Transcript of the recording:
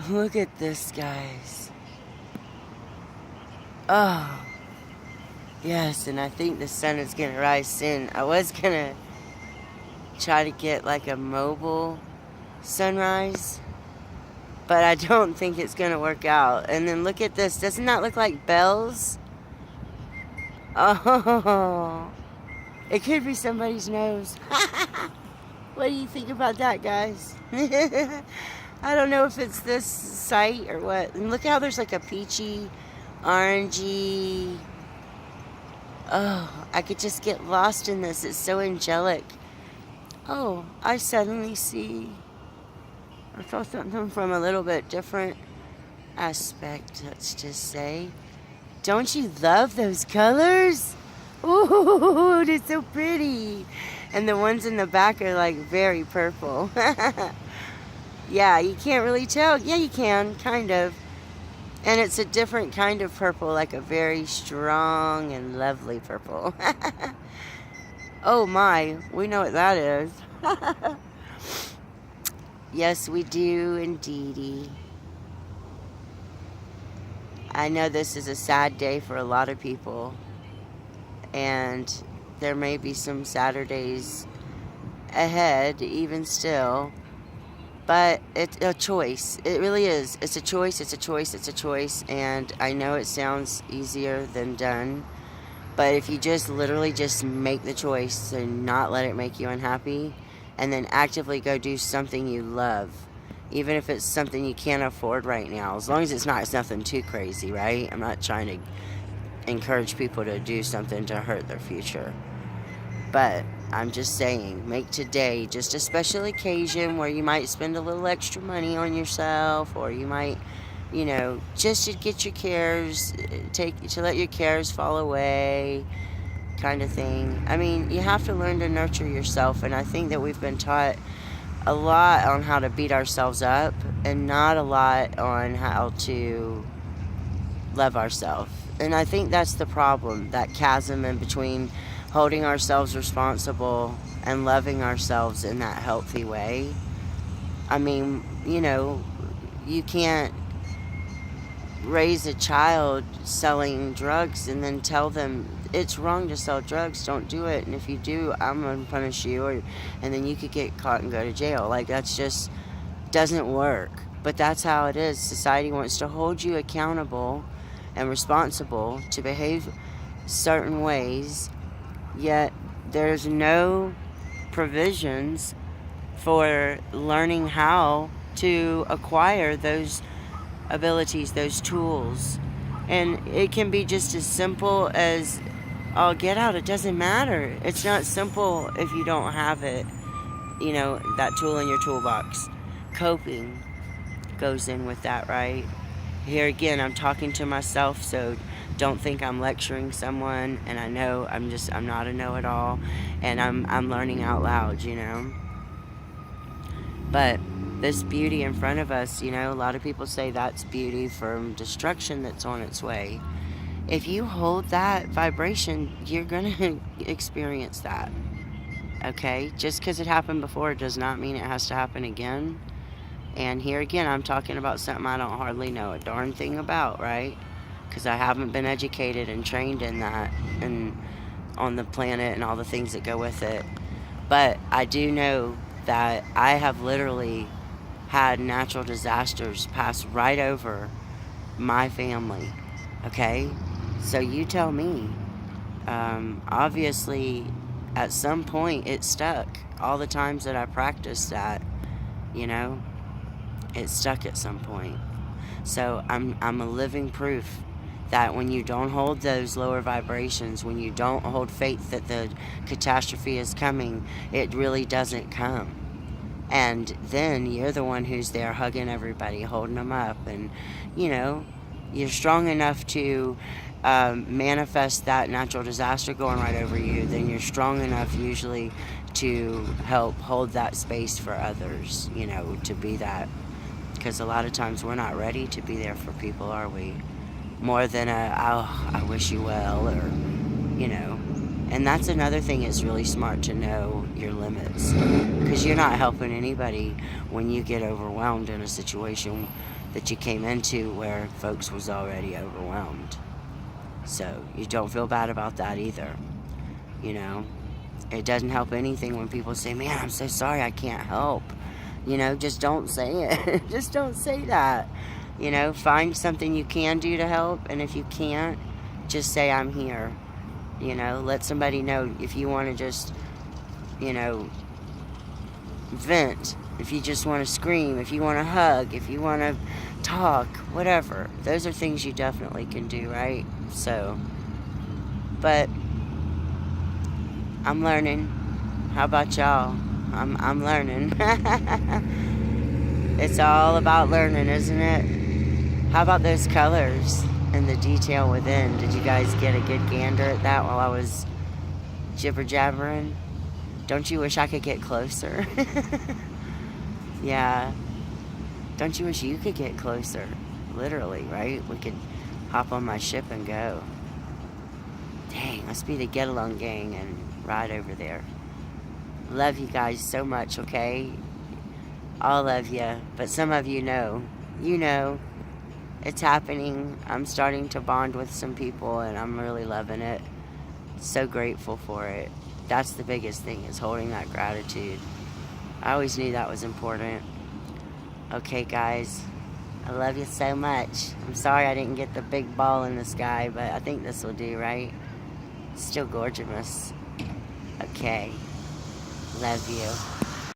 Look at this, guys. Oh, yes, and I think the sun is going to rise soon. I was going to try to get like a mobile sunrise, but I don't think it's going to work out. And then look at this. Doesn't that look like bells? Oh, it could be somebody's nose. What do you think about that, guys? I don't know if it's this site or what. And look how there's like a peachy, orangey. Oh, I could just get lost in this. It's so angelic. Oh, I suddenly see. I saw something from a little bit different aspect, let's just say. Don't you love those colors? Ooh, they're so pretty. And the ones in the back are like very purple. Yeah, you can't really tell. Yeah, you can, kind of. And it's a different kind of purple, like a very strong and lovely purple. Oh my, we know what that is. Yes, we do indeedy. I know this is a sad day for a lot of people, and there may be some Saturdays ahead, even still, but it's a choice. It really is. It's a choice, it's a choice, it's a choice, and I know it sounds easier than done, but if you just literally just make the choice to not let it make you unhappy, and then actively go do something you love, even if it's something you can't afford right now, as long as it's nothing too crazy, right? I'm not trying to encourage people to do something to hurt their future. But I'm just saying, make today just a special occasion where you might spend a little extra money on yourself, or you might, just to get your cares, to let your cares fall away, kind of thing. I mean, you have to learn to nurture yourself, and I think that we've been taught a lot on how to beat ourselves up and not a lot on how to love ourselves. And I think that's the problem, that chasm in between holding ourselves responsible and loving ourselves in that healthy way. I mean, you can't raise a child selling drugs and then tell them it's wrong to sell drugs, don't do it, and if you do, I'm going to punish you, and then you could get caught and go to jail. Like, that's just doesn't work. But that's how it is. Society wants to hold you accountable and responsible to behave certain ways, yet there's no provisions for learning how to acquire those abilities, those tools. And it can be just as simple as, oh, get out, it doesn't matter. It's not simple if you don't have it, that tool in your toolbox. Coping goes in with that, right? Here again, I'm talking to myself, so don't think I'm lecturing someone, and I know I'm not a know-it-all, and I'm learning out loud, But this beauty in front of us, a lot of people say that's beauty from destruction that's on its way. If you hold that vibration, you're going to experience that. Okay? Just because it happened before does not mean it has to happen again. And here again, I'm talking about something I don't hardly know a darn thing about, right? Because I haven't been educated and trained in that and on the planet and all the things that go with it. But I do know that I have literally had natural disasters pass right over my family. Okay? So you tell me. Obviously, at some point, it stuck. All the times that I practiced that, it stuck at some point. So I'm a living proof that when you don't hold those lower vibrations, when you don't hold faith that the catastrophe is coming, it really doesn't come. And then you're the one who's there hugging everybody, holding them up, and you're strong enough to manifest that natural disaster going right over you. Then you're strong enough usually to help hold that space for others, to be that. Because a lot of times we're not ready to be there for people, are we? More than I wish you well, or and that's another thing. It's really smart to know your limits, because you're not helping anybody when you get overwhelmed in a situation that you came into where folks was already overwhelmed. So you don't feel bad about that either. You know, it doesn't help anything when people say, man, I'm so sorry, I can't help. You know, just don't say it. Just don't say that. You know, find something you can do to help, and if you can't, just say, I'm here. You know, let somebody know if you want to just, you know, vent, if you just want to scream, if you want to hug, if you want to talk, whatever. Those are things you definitely can do, right? So, but I'm learning. How about y'all? I'm learning. It's all about learning, isn't it? How about those colors and the detail within? Did you guys get a good gander at that while I was jibber jabbering? Don't you wish I could get closer? Yeah. Don't you wish you could get closer? Literally, right? We could hop on my ship and go. Dang, let's be the Get Along gang and ride over there. Love you guys so much, okay? All of you. But some of you know. You know. It's happening. I'm starting to bond with some people, and I'm really loving it. So grateful for it. That's the biggest thing, is holding that gratitude. I always knew that was important. Okay, guys. I love you so much. I'm sorry I didn't get the big ball in the sky, but I think this will do, right? Still gorgeous. Okay. Love you.